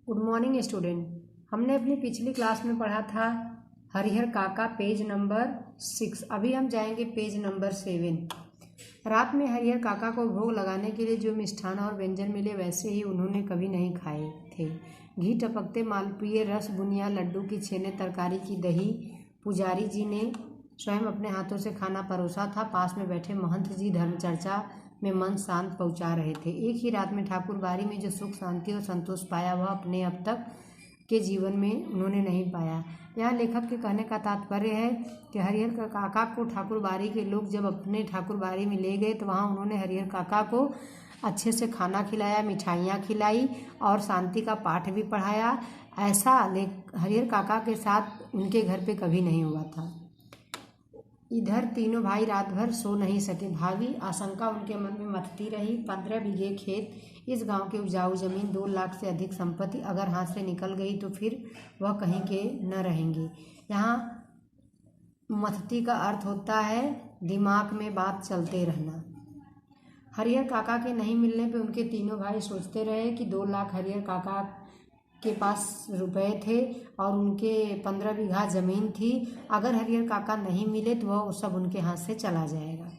Good morning student. हमने अपनी पिछली क्लास में पढ़ा था हरिहर काका पेज नंबर 6। अभी हम जाएंगे पेज नंबर 7। रात में हरिहर काका को भोग लगाने के लिए जो मिष्ठान और व्यंजन मिले वैसे ही उन्होंने कभी नहीं खाए थे। घी टपकते मालपुए, रस बुनिया, लड्डू की छेने, तरकारी की दही। पुजारी जी ने स्वयं अपने हाथों से खाना परोसा था। पास में बैठे महंत जी धर्म चर्चा में मन शांत पहुंचा रहे थे। एक ही रात में ठाकुर बाड़ी में जो सुख, शांति और संतोष पाया वह अपने अब तक के जीवन में उन्होंने नहीं पाया। यहाँ लेखक के कहने का तात्पर्य है कि हरिहर काका को ठाकुर बाड़ी के लोग जब अपने ठाकुर बाड़ी में ले गए तो वहाँ उन्होंने हरिहर काका को अच्छे से खाना खिलाया, मिठाइयाँ खिलाई और शांति का पाठ भी पढ़ाया। ऐसा हरिहर काका के साथ उनके घर पे कभी नहीं हुआ था। इधर तीनों भाई रात भर सो नहीं सके। भावी आशंका उनके मन में मथती रही। 15 बीघे खेत, इस गांव की उपजाऊ जमीन, 2 लाख से अधिक संपत्ति अगर हाथ से निकल गई तो फिर वह कहीं के न रहेंगे। यहाँ मथती का अर्थ होता है दिमाग में बात चलते रहना। हरिहर काका के नहीं मिलने पे उनके तीनों भाई सोचते रहे कि 2 लाख हरिहर काका के पास रुपए थे और उनके 15 बीघा जमीन थी। अगर हरिहर काका नहीं मिले तो वह सब उनके हाथ से चला जाएगा।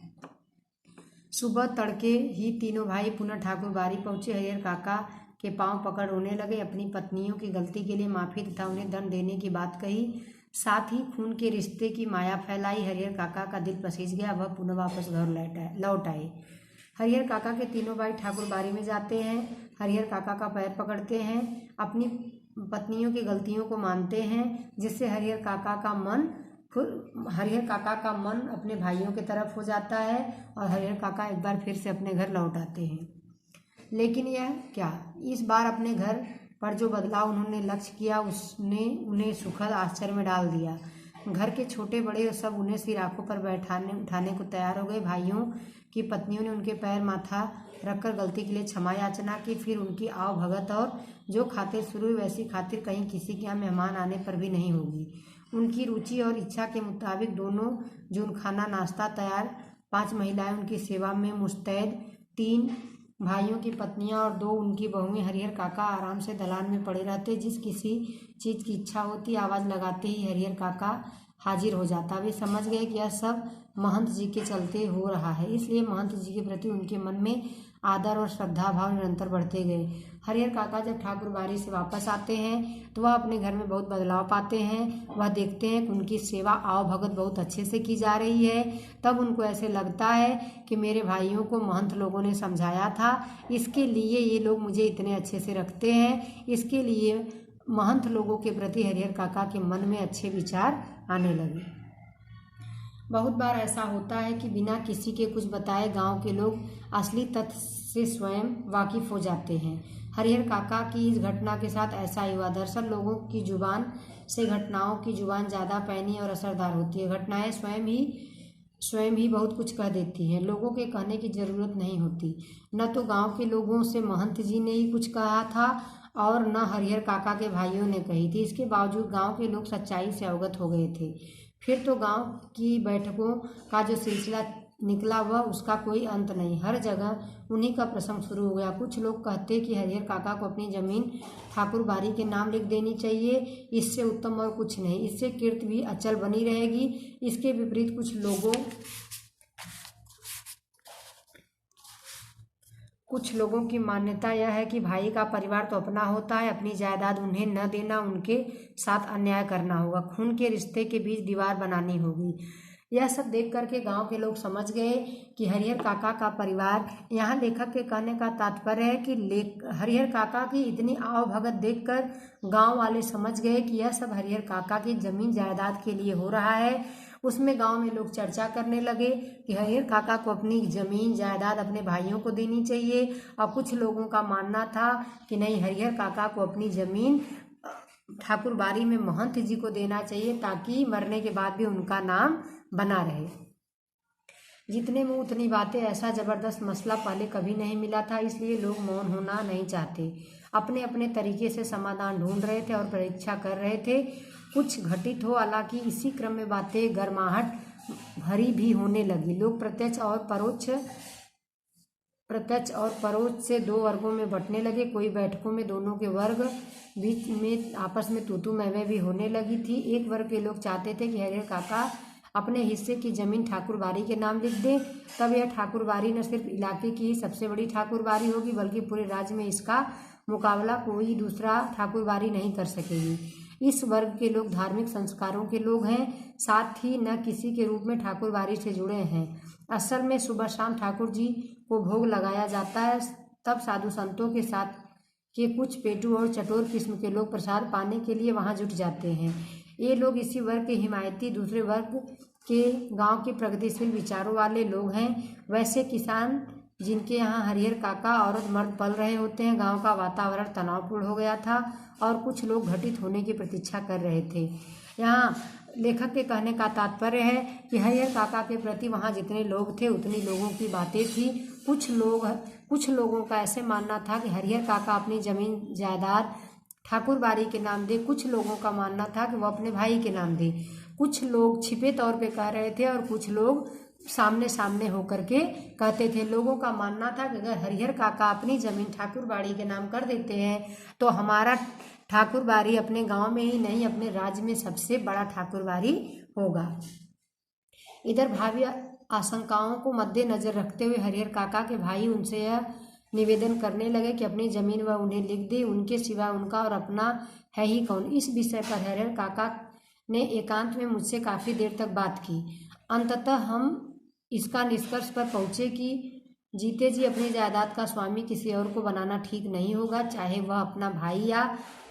सुबह तड़के ही तीनों भाई पुनः ठाकुर बाड़ी पहुंचे। हरिहर काका के पांव पकड़ रोने लगे। अपनी पत्नियों की गलती के लिए माफी तथा उन्हें दंड देने की बात कही। साथ ही खून के रिश्ते की माया फैलाई। हरिहर काका का दिल पसीज गया। वह पुनः वापस घर लौट आए। हरिहर काका के तीनों भाई ठाकुर बाड़ी में जाते हैं। हरिहर काका का पैर पकड़ते हैं, अपनी पत्नियों की गलतियों को मानते हैं, जिससे हरिहर काका का मन अपने भाइयों की तरफ हो जाता है और हरिहर काका एक बार फिर से अपने घर लौट आते हैं। लेकिन यह क्या, इस बार अपने घर पर जो बदलाव उन्होंने लक्ष्य किया उसने उन्हें सुखद आश्चर्य में डाल दिया। घर के छोटे बड़े सब उन्हें सिर आंखों पर उठाने को तैयार हो गए। भाइयों की पत्नियों ने उनके पैर माथा रखकर गलती के लिए क्षमा याचना की। फिर उनकी आव भगत और जो खातिर शुरू हुई वैसी खातिर कहीं किसी के यहाँ मेहमान आने पर भी नहीं होगी। उनकी रुचि और इच्छा के मुताबिक दोनों जून खाना नाश्ता तैयार। 5 महिलाएं उनकी सेवा में मुस्तैद। 3 भाइयों की पत्नियां और 2 उनकी बहुएं। हरिहर काका आराम से दलान में पड़े रहते। जिस किसी चीज़ की इच्छा होती आवाज़ लगाते ही हरिहर काका हाजिर हो जाता। वे समझ गए कि यह सब महंत जी के चलते हो रहा है, इसलिए महंत जी के प्रति उनके मन में आदर और श्रद्धा भाव निरंतर बढ़ते गए। हरिहर काका जब ठाकुर बाड़ी से वापस आते हैं तो वह अपने घर में बहुत बदलाव पाते हैं। वह देखते हैं कि उनकी सेवा आव भगत बहुत अच्छे से की जा रही है। तब उनको ऐसे लगता है कि मेरे भाइयों को महंत लोगों ने समझाया था, इसके लिए ये लोग मुझे इतने अच्छे से रखते हैं। इसके लिए महंत लोगों के प्रति हरिहर काका के मन में अच्छे विचार आने लगे। बहुत बार ऐसा होता है कि बिना किसी के कुछ बताए गांव के लोग असली तथ्य से स्वयं वाकिफ हो जाते हैं। हरिहर काका की इस घटना के साथ ऐसा ही हुआ। दरअसल लोगों की जुबान से घटनाओं की जुबान ज़्यादा पैनी और असरदार होती है। घटनाएं स्वयं ही बहुत कुछ कह देती हैं। लोगों के कहने की ज़रूरत नहीं होती। न तो गांव के लोगों से महंत जी ने ही कुछ कहा था और न हरिहर काका के भाइयों ने कही थी। इसके बावजूद गांव के लोग सच्चाई से अवगत हो गए थे। फिर तो गांव की बैठकों का जो सिलसिला निकला वह उसका कोई अंत नहीं। हर जगह उन्हीं का प्रसंग शुरू हो गया। कुछ लोग कहते कि हरिहर काका को अपनी जमीन ठाकुर बाड़ी के नाम लिख देनी चाहिए, इससे उत्तम और कुछ नहीं, इससे कीर्ति भी अचल बनी रहेगी। इसके विपरीत कुछ लोगों की मान्यता यह है कि भाई का परिवार तो अपना होता है, अपनी जायदाद उन्हें न देना, उनके साथ अन्याय करना होगा, खून के रिश्ते के बीच दीवार बनानी होगी। यह सब देख करके गांव के लोग समझ गए कि हरिहर काका का परिवार, यहाँ लेखक के कहने का तात्पर्य है कि हरिहर काका की इतनी आव भगत देखकर गांव वाले समझ गए कि यह सब हरिहर काका की जमीन जायदाद के लिए हो रहा है। उसमें गांव में लोग चर्चा करने लगे कि हरिहर काका को अपनी जमीन जायदाद अपने भाइयों को देनी चाहिए और कुछ लोगों का मानना था कि नहीं, हरिहर काका को अपनी जमीन ठाकुर बाड़ी में महंत जी को देना चाहिए ताकि मरने के बाद भी उनका नाम बना रहे। जितने में उतनी बातें, ऐसा जबरदस्त मसला पहले कभी नहीं मिला था, इसलिए लोग मौन होना नहीं चाहते। अपने अपने तरीके से समाधान ढूंढ रहे थे और परीक्षा कर रहे थे कुछ घटित हो। हालांकि इसी क्रम में बातें गर्माहट भरी भी होने लगी। लोग प्रत्यक्ष और परोक्ष प्रत्यक्ष और परोक्ष से दो वर्गों में बंटने लगे। कोई बैठकों में दोनों के वर्ग बीच में आपस में तूतू मैमे भी होने लगी थी। एक वर्ग के लोग चाहते थे कि हरिहर काका अपने हिस्से की जमीन ठाकुरबाड़ी के नाम लिख दें, तब यह ठाकुरबाड़ी न सिर्फ इलाके की ही सबसे बड़ी ठाकुरबाड़ी होगी बल्कि पूरे राज्य में इसका मुकाबला कोई दूसरा ठाकुरबाड़ी नहीं कर सकेगी। इस वर्ग के लोग धार्मिक संस्कारों के लोग हैं, साथ ही न किसी के रूप में ठाकुरबाड़ी से जुड़े हैं। असल में सुबह शाम ठाकुर जी को भोग लगाया जाता है, तब साधु संतों के साथ के कुछ पेटू और चटोर किस्म के लोग प्रसाद पाने के लिए वहां जुट जाते हैं। ये लोग इसी वर्ग के हिमायती दूसरे वर्ग के गांव के प्रगतिशील विचारों वाले लोग हैं। वैसे किसान जिनके यहाँ हरिहर काका औरत मर्द पल रहे होते हैं। गांव का वातावरण तनावपूर्ण हो गया था और कुछ लोग घटित होने की प्रतीक्षा कर रहे थे। यहाँ लेखक के कहने का तात्पर्य है कि हरिहर काका के प्रति वहाँ जितने लोग थे उतनी लोगों की बातें थी। कुछ लोगों का ऐसे मानना था कि हरिहर काका अपनी जमीन जायदाद ठाकुरबाड़ी के नाम दे, कुछ लोगों का मानना था कि वह अपने भाई के नाम दे। कुछ लोग छिपे तौर पे कह रहे थे और कुछ लोग सामने सामने होकर के कहते थे। लोगों का मानना था कि अगर हरिहर काका अपनी जमीन ठाकुरबाड़ी के नाम कर देते हैं तो हमारा ठाकुरबाड़ी अपने गांव में ही नहीं अपने राज्य में सबसे बड़ा ठाकुरबाड़ी होगा। इधर भावी आशंकाओं को मद्देनजर रखते हुए हरिहर काका के भाई उनसे यह निवेदन करने लगे कि अपनी जमीन वह उन्हें लिख दे, उनके सिवा उनका और अपना है ही कौन। इस विषय पर हरिहर काका ने एकांत में मुझसे काफ़ी देर तक बात की। अंततः हम इसका निष्कर्ष पर पहुँचे कि जीते जी अपनी जायदाद का स्वामी किसी और को बनाना ठीक नहीं होगा, चाहे वह अपना भाई या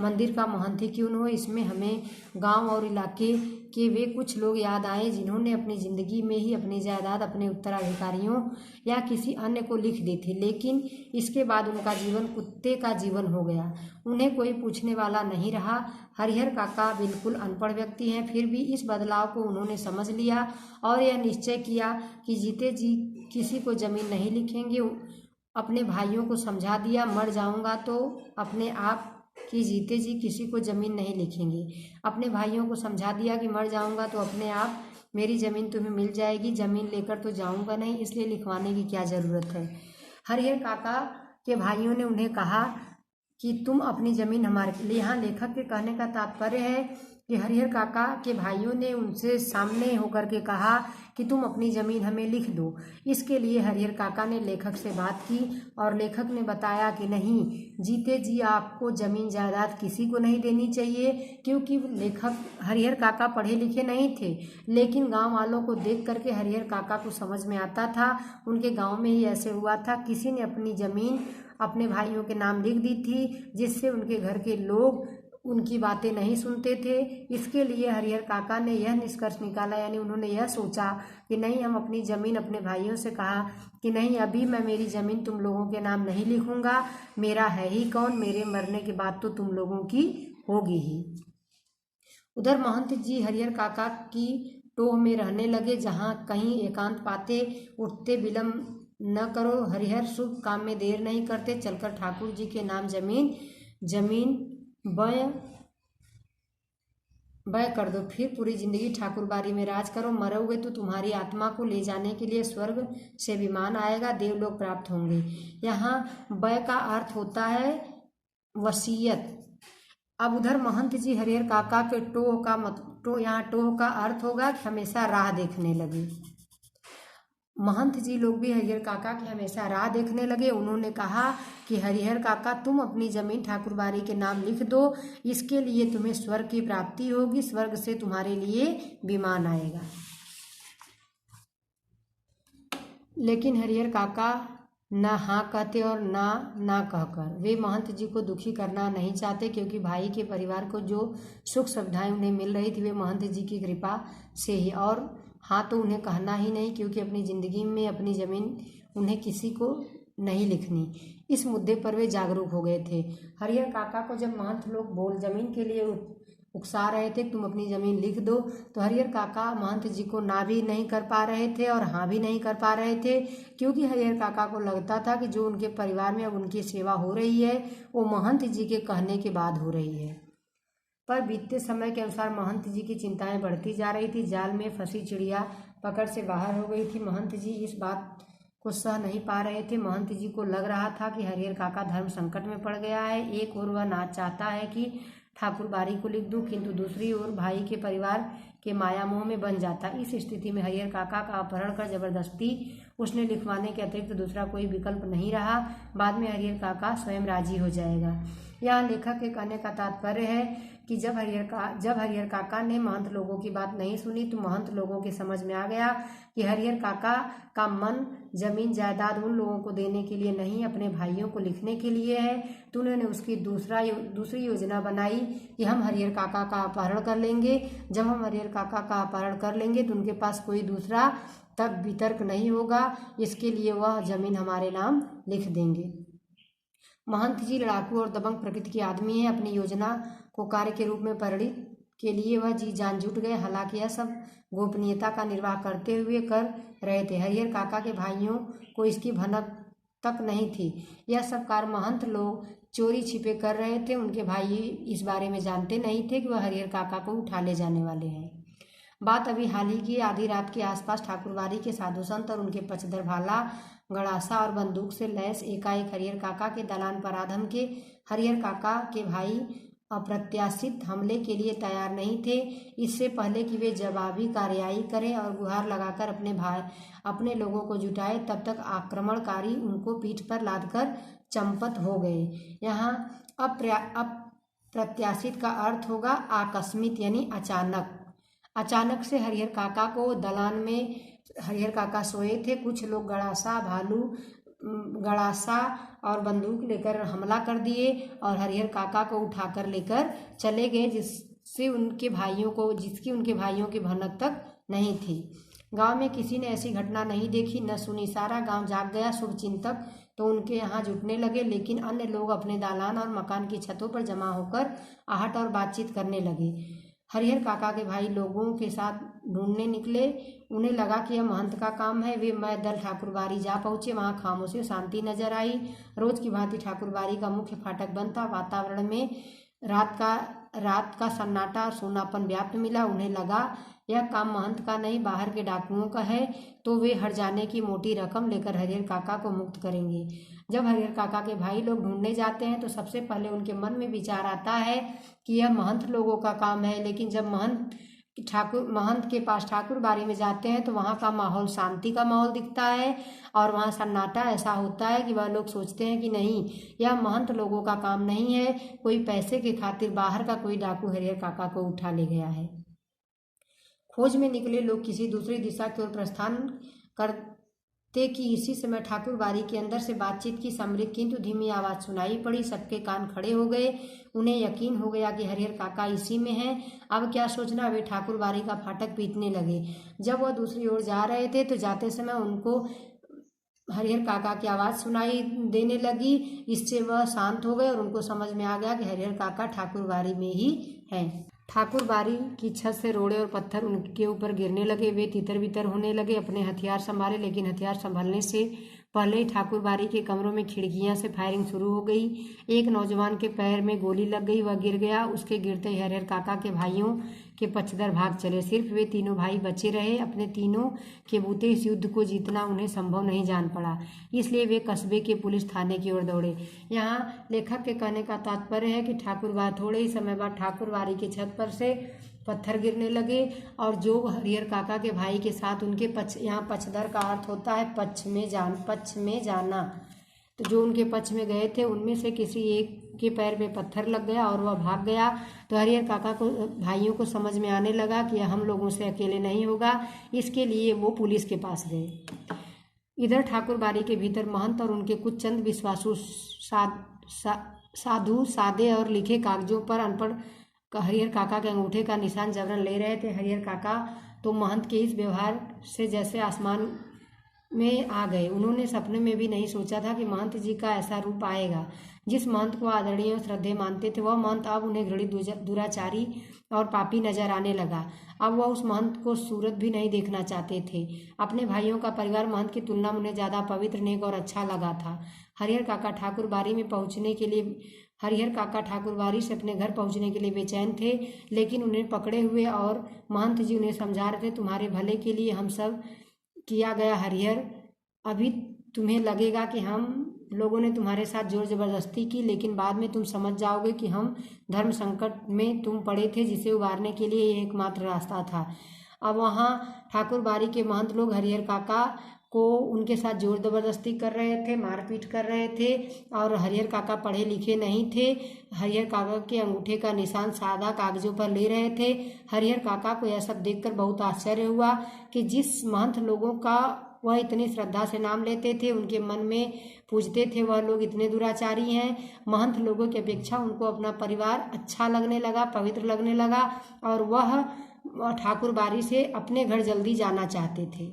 मंदिर का महंत ही क्यों न हो। इसमें हमें गांव और इलाके के वे कुछ लोग याद आए जिन्होंने अपनी ज़िंदगी में ही अपनी जायदाद अपने उत्तराधिकारियों या किसी अन्य को लिख दी थी, लेकिन इसके बाद उनका जीवन कुत्ते का जीवन हो गया। उन्हें कोई पूछने वाला नहीं रहा। हरिहर काका बिल्कुल अनपढ़ व्यक्ति हैं, फिर भी इस बदलाव को उन्होंने समझ लिया और यह निश्चय किया कि जीते जी किसी को ज़मीन नहीं लिखेंगे। अपने भाइयों को समझा दिया, मर जाऊंगा तो अपने आप कि जीते जी किसी को ज़मीन नहीं लिखेंगे। अपने भाइयों को समझा दिया कि मर जाऊंगा तो अपने आप मेरी ज़मीन तुम्हें मिल जाएगी, ज़मीन लेकर तो जाऊंगा नहीं, इसलिए लिखवाने की क्या ज़रूरत है। हरिहर काका के भाइयों ने उन्हें कहा कि तुम अपनी ज़मीन हमारे लिए। यहाँ लेखक के कहने का तात्पर्य है कि हरिहर काका के भाइयों ने उनसे सामने होकर के कहा कि तुम अपनी ज़मीन हमें लिख दो। इसके लिए हरिहर काका ने लेखक से बात की और लेखक ने बताया कि नहीं, जीते जी आपको ज़मीन जायदाद किसी को नहीं देनी चाहिए, क्योंकि लेखक हरिहर काका पढ़े लिखे नहीं थे, लेकिन गांव वालों को देख करके हरिहर काका को समझ में आता था। उनके गांव में ही ऐसे हुआ था, किसी ने अपनी ज़मीन अपने भाइयों के नाम लिख दी थी, जिससे उनके घर के लोग उनकी बातें नहीं सुनते थे। इसके लिए हरिहर काका ने यह निष्कर्ष निकाला, यानी उन्होंने यह सोचा कि नहीं, हम अपनी ज़मीन अपने भाइयों से कहा कि नहीं, अभी मैं मेरी ज़मीन तुम लोगों के नाम नहीं लिखूंगा, मेरा है ही कौन, मेरे मरने के बाद तो तुम लोगों की होगी ही। उधर महंत जी हरिहर काका की टोह में रहने लगे, जहाँ कहीं एकांत पाते उठते। विलम्ब न करो हरिहर, शुभ काम में देर नहीं करते, चलकर ठाकुर जी के नाम जमीन बय कर दो, फिर पूरी जिंदगी ठाकुरबाड़ी में राज करो। मरोगे तो तुम्हारी आत्मा को ले जाने के लिए स्वर्ग से विमान आएगा, देवलोक प्राप्त होंगे। यहाँ बय का अर्थ होता है वसीयत। अब उधर महंत जी हरिहर काका के यहाँ टोह का अर्थ होगा कि हमेशा राह देखने लगे। महंत जी लोग भी हरिहर काका की हमेशा राह देखने लगे। उन्होंने कहा कि हरिहर काका, तुम अपनी ज़मीन ठाकुरबाड़ी के नाम लिख दो, इसके लिए तुम्हें स्वर्ग की प्राप्ति होगी, स्वर्ग से तुम्हारे लिए विमान आएगा। लेकिन हरिहर काका न हाँ कहते और ना कहकर। वे महंत जी को दुखी करना नहीं चाहते, क्योंकि भाई के परिवार को जो सुख सुविधाएं उन्हें मिल रही थी वे महंत जी की कृपा से ही, और हाँ तो उन्हें कहना ही नहीं, क्योंकि अपनी ज़िंदगी में अपनी ज़मीन उन्हें किसी को नहीं लिखनी। इस मुद्दे पर वे जागरूक हो गए थे। हरिहर काका को जब महंत लोग बोल ज़मीन के लिए उकसा रहे थे, तुम अपनी ज़मीन लिख दो, तो हरिहर काका महंत जी को ना भी नहीं कर पा रहे थे और हाँ भी नहीं कर पा रहे थे, क्योंकि हरिहर काका को लगता था कि जो उनके परिवार में अब उनकी सेवा हो रही है वो महंत जी के कहने के बाद हो रही है। पर बीतते समय के अनुसार महंत जी की चिंताएं बढ़ती जा रही थी। जाल में फंसी चिड़िया पकड़ से बाहर हो गई थी। महंत जी इस बात को सह नहीं पा रहे थे। महंत जी को लग रहा था कि हरिहर काका धर्म संकट में पड़ गया है। एक ओर वह ना चाहता है कि ठाकुर बारी को लिख दूं, किंतु दूसरी ओर भाई के परिवार के माया मोह में बन जाता। इस स्थिति में हरिहर काका का अपहरण कर जबरदस्ती उसने लिखवाने के अतिरिक्त दूसरा कोई विकल्प नहीं रहा। बाद में हरिहर काका स्वयं राजी हो जाएगा। यहाँ लेखक के कहने का तात्पर्य है कि जब हरिहर काका ने महंत लोगों की बात नहीं सुनी तो महंत लोगों के समझ में आ गया कि हरिहर काका का मन जमीन जायदाद उन लोगों को देने के लिए नहीं, अपने भाइयों को लिखने के लिए है। तो उन्होंने उसकी दूसरी योजना बनाई कि हम हरिहर काका का अपहरण कर लेंगे। जब हम हरिहर काका का अपहरण कर लेंगे तो उनके पास कोई दूसरा तब वितर्क नहीं होगा, इसके लिए वह जमीन हमारे नाम लिख देंगे। महंत जी लड़ाकू और दबंग प्रकृति के आदमी हैं। अपनी योजना को कार्य के रूप में परिणित के लिए वह जी जान जुट गए। हालांकि यह सब गोपनीयता का निर्वाह करते हुए कर रहे थे। हरिहर काका के भाइयों को इसकी भनक तक नहीं थी। यह सब कार्य महंत लोग चोरी छिपे कर रहे थे। उनके भाई इस बारे में जानते नहीं थे कि वह हरिहर काका को उठा ले जाने वाले हैं। बात अभी हाल ही की आधी रात के आसपास ठाकुरबाड़ी के साधु संत और उनके पचधर भाला, गड़ासा और बंदूक से लैस एकाएक हरिहर काका के दलान पर आधम के। हरिहर काका के भाई अप्रत्याशित हमले के लिए तैयार नहीं थे। इससे पहले कि वे जवाबी कार्रवाई करें और गुहार लगाकर अपने लोगों को जुटाए, तब तक आक्रमणकारी उनको पीठ पर लादकर चंपत हो गए। यहाँ अप्रत्याशित का अर्थ होगा आकस्मिक, यानी अचानक। अचानक से हरिहर काका को दलान में हरिहर काका सोए थे। कुछ लोग गड़ासा और बंदूक लेकर हमला कर दिए और हरिहर काका को उठाकर लेकर चले गए, जिसकी उनके भाइयों की भनक तक नहीं थी। गांव में किसी ने ऐसी घटना नहीं देखी न सुनी। सारा गांव जाग गया। शुभचिंतक तो उनके यहाँ जुटने लगे, लेकिन अन्य लोग अपने दालान और मकान की छतों पर जमा होकर आहट और बातचीत करने लगे। हरिहर काका के भाई लोगों के साथ ढूंढने निकले। उन्हें लगा कि यह महंत का काम है। वे मैं दल ठाकुरबाड़ी जा पहुंचे। वहां खामोशी शांति नजर आई। रोज की भांति ठाकुरबाड़ी का मुख्य फाटक बंद था। वातावरण में रात का सन्नाटा और सूनापन व्याप्त मिला। उन्हें लगा यह काम महंत का नहीं, बाहर के डाकुओं का है, तो वे हट जाने की मोटी रकम लेकर हरिहर काका को मुक्त करेंगे। जब हरिहर काका के भाई लोग ढूंढने जाते हैं तो सबसे पहले उनके मन में विचार आता है कि यह महंत लोगों का काम है। लेकिन जब महंत के पास ठाकुरबाड़ी में जाते हैं तो वहाँ का माहौल शांति का माहौल दिखता है और वहाँ सन्नाटा ऐसा होता है कि वह लोग सोचते हैं कि नहीं, यह महंत लोगों का काम नहीं है, कोई पैसे की खातिर बाहर का कोई डाकू हरिहर काका को उठा ले गया है। खोज में निकले लोग किसी दूसरी दिशा की ओर प्रस्थान करते कि इसी समय ठाकुरबाड़ी के अंदर से बातचीत की समृद्ध किंतु धीमी आवाज सुनाई पड़ी। सबके कान खड़े हो गए। उन्हें यकीन हो गया कि हरिहर काका इसी में हैं। अब क्या सोचना, वे ठाकुरबाड़ी का फाटक पीटने लगे। जब वह दूसरी ओर जा रहे थे तो जाते समय उनको हरिहर काका की आवाज़ सुनाई देने लगी। इससे वह शांत हो गए और उनको समझ में आ गया कि हरिहर काका ठाकुरबाड़ी में ही हैं। ठाकुरबाड़ी की छत से रोड़े और पत्थर उनके ऊपर गिरने लगे। वे तितर बितर होने लगे। अपने हथियार संभाले, लेकिन हथियार संभालने से पहले ही ठाकुरबाड़ी के कमरों में खिड़कियां से फायरिंग शुरू हो गई। एक नौजवान के पैर में गोली लग गई, वह गिर गया। उसके गिरते ही हरिहर काका के भाइयों के पचधर भाग चले। सिर्फ वे तीनों भाई बचे रहे। अपने तीनों के बूते इस युद्ध को जीतना उन्हें संभव नहीं जान पड़ा, इसलिए वे कस्बे के पुलिस थाने की ओर दौड़े। यहाँ लेखक के कहने का तात्पर्य है कि थोड़े ही समय बाद ठाकुरबाड़ी की छत पर से पत्थर गिरने लगे और जो हरिहर काका के भाई के साथ उनके यहाँ पचधर का अर्थ होता है पक्ष में जाना, तो जो उनके पक्ष में गए थे उनमें से किसी एक के पैर में पत्थर लग गया और वह भाग गया। तो हरिहर काका को भाइयों को समझ में आने लगा कि हम लोगों से अकेले नहीं होगा, इसके लिए वो पुलिस के पास गए। इधर ठाकुरबाड़ी के भीतर महंत और उनके कुछ चंद विश्वासु साधु सादे और लिखे कागजों पर अनपढ़ हरिहर काका के अंगूठे का निशान जबरन ले रहे थे। हरिहर काका तो महंत के इस व्यवहार से जैसे आसमान में आ गए। उन्होंने सपने में भी नहीं सोचा था कि महंत जी का ऐसा रूप आएगा। जिस महंत को आदरणीय और श्रद्धेय मानते थे वह महंत अब उन्हें घृणित दुराचारी और पापी नजर आने लगा। अब वह उस महंत को सूरत भी नहीं देखना चाहते थे। अपने भाइयों का परिवार महंत की तुलना में उन्हें ज्यादा पवित्र, नेक और अच्छा लगा था। हरिहर काका ठाकुरबाड़ी से अपने घर पहुंचने के लिए बेचैन थे, लेकिन उन्हें पकड़े हुए और महंत जी उन्हें समझा रहे थे, तुम्हारे भले के लिए हम सब किया गया हरिहर, अभी तुम्हें लगेगा कि हम लोगों ने तुम्हारे साथ जोर जबरदस्ती की, लेकिन बाद में तुम समझ जाओगे कि हम धर्म संकट में तुम पड़े थे, जिसे उबारने के लिए ये एकमात्र रास्ता था। अब वहाँ ठाकुर बाड़ी के महंत लोग हरिहर काका को उनके साथ जोर जबरदस्ती कर रहे थे, मारपीट कर रहे थे। और हरिहर काका पढ़े लिखे नहीं थे। हरिहर काका के अंगूठे का निशान सादा कागजों पर ले रहे थे। हरिहर काका को यह सब देखकर बहुत आश्चर्य हुआ कि जिस महंत लोगों का वह इतनी श्रद्धा से नाम लेते थे, उनके मन में पूजते थे, वह लोग इतने दुराचारी हैं। महंत लोगों की अपेक्षा उनको अपना परिवार अच्छा लगने लगा, पवित्र लगने लगा, और वह ठाकुर बाड़ी से अपने घर जल्दी जाना चाहते थे।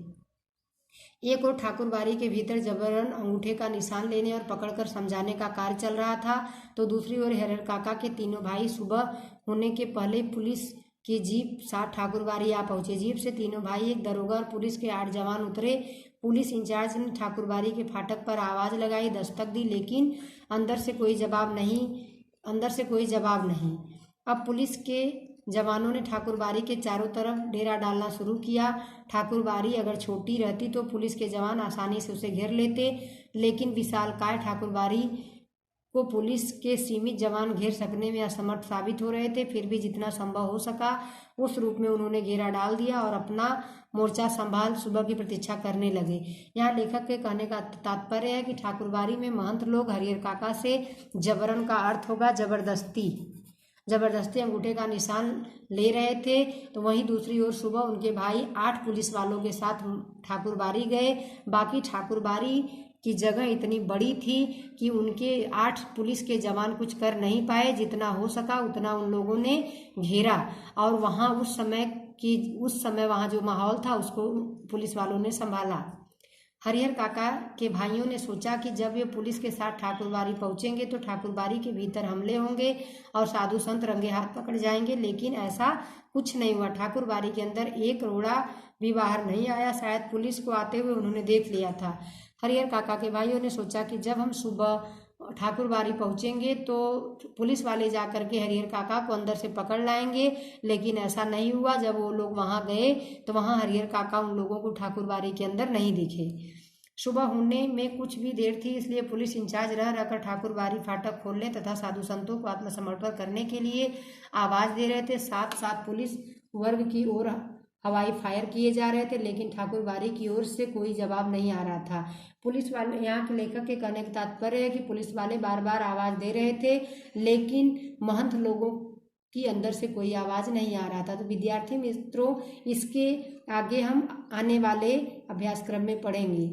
एक और ठाकुर बाड़ी के भीतर जबरन अंगूठे का निशान लेने और पकड़कर समझाने का कार्य चल रहा था, तो दूसरी ओर हरिहर काका के तीनों भाई सुबह होने के पहले पुलिस की जीप साथ ठाकुर बाड़ी आ पहुंचे। जीप से तीनों भाई, एक दरोगा और पुलिस के 8 जवान उतरे। पुलिस इंचार्ज ने ठाकुर बाड़ी के फाटक पर आवाज़ लगाई, दस्तक दी, लेकिन अंदर से कोई जवाब नहीं। अब पुलिस के जवानों ने ठाकुर बाड़ी के चारों तरफ डेरा डालना शुरू किया। ठाकुर बाड़ी अगर छोटी रहती तो पुलिस के जवान आसानी से उसे घेर लेते, लेकिन विशालकाय ठाकुर बाड़ी को पुलिस के सीमित जवान घेर सकने में असमर्थ साबित हो रहे थे। फिर भी जितना संभव हो सका उस रूप में उन्होंने घेरा डाल दिया और अपना मोर्चा संभाल सुबह की प्रतीक्षा करने लगे। यहाँ लेखक के कहने का तात्पर्य है कि ठाकुर बाड़ी में महंत लोग हरिहर काका से जबरन का अर्थ होगा जबरदस्ती अंगूठे का निशान ले रहे थे। तो वहीं दूसरी ओर सुबह उनके भाई 8 पुलिस वालों के साथ ठाकुर बाड़ी गए। बाकी ठाकुर बाड़ी की जगह इतनी बड़ी थी कि उनके 8 पुलिस के जवान कुछ कर नहीं पाए। जितना हो सका उतना उन लोगों ने घेरा, और वहाँ उस समय वहाँ जो माहौल था उसको पुलिस वालों ने संभाला। हरिहर काका के भाइयों ने सोचा कि जब ये पुलिस के साथ ठाकुर बाड़ी पहुंचेंगे तो ठाकुर बाड़ी के भीतर हमले होंगे और साधु संत रंगे हाथ पकड़ जाएंगे, लेकिन ऐसा कुछ नहीं हुआ। ठाकुर बाड़ी के अंदर एक रोड़ा भी बाहर नहीं आया। शायद पुलिस को आते हुए उन्होंने देख लिया था। हरिहर काका के भाइयों ने सोचा कि जब हम सुबह ठाकुर बाड़ी पहुंचेंगे तो पुलिस वाले जाकर के हरिहर काका को अंदर से पकड़ लाएंगे, लेकिन ऐसा नहीं हुआ। जब वो लोग वहां गए तो वहां हरिहर काका उन लोगों को ठाकुर बाड़ी के अंदर नहीं दिखे। सुबह होने में कुछ भी देर थी, इसलिए पुलिस इंचार्ज रह रहकर ठाकुर बाड़ी फाटक खोलने तथा साधु संतों को आत्मसमर्पण करने के लिए आवाज दे रहे थे। साथ साथ पुलिस वर्ग की ओर हवाई फायर किए जा रहे थे, लेकिन ठाकुर बाड़ी की ओर से कोई जवाब नहीं आ रहा था। पुलिस वाले, यहाँ के लेखक के कहने का तात्पर्य है कि पुलिस वाले बार बार आवाज़ दे रहे थे, लेकिन महंत लोगों की अंदर से कोई आवाज़ नहीं आ रहा था। तो विद्यार्थी मित्रों, इसके आगे हम आने वाले अभ्यासक्रम में पढ़ेंगे।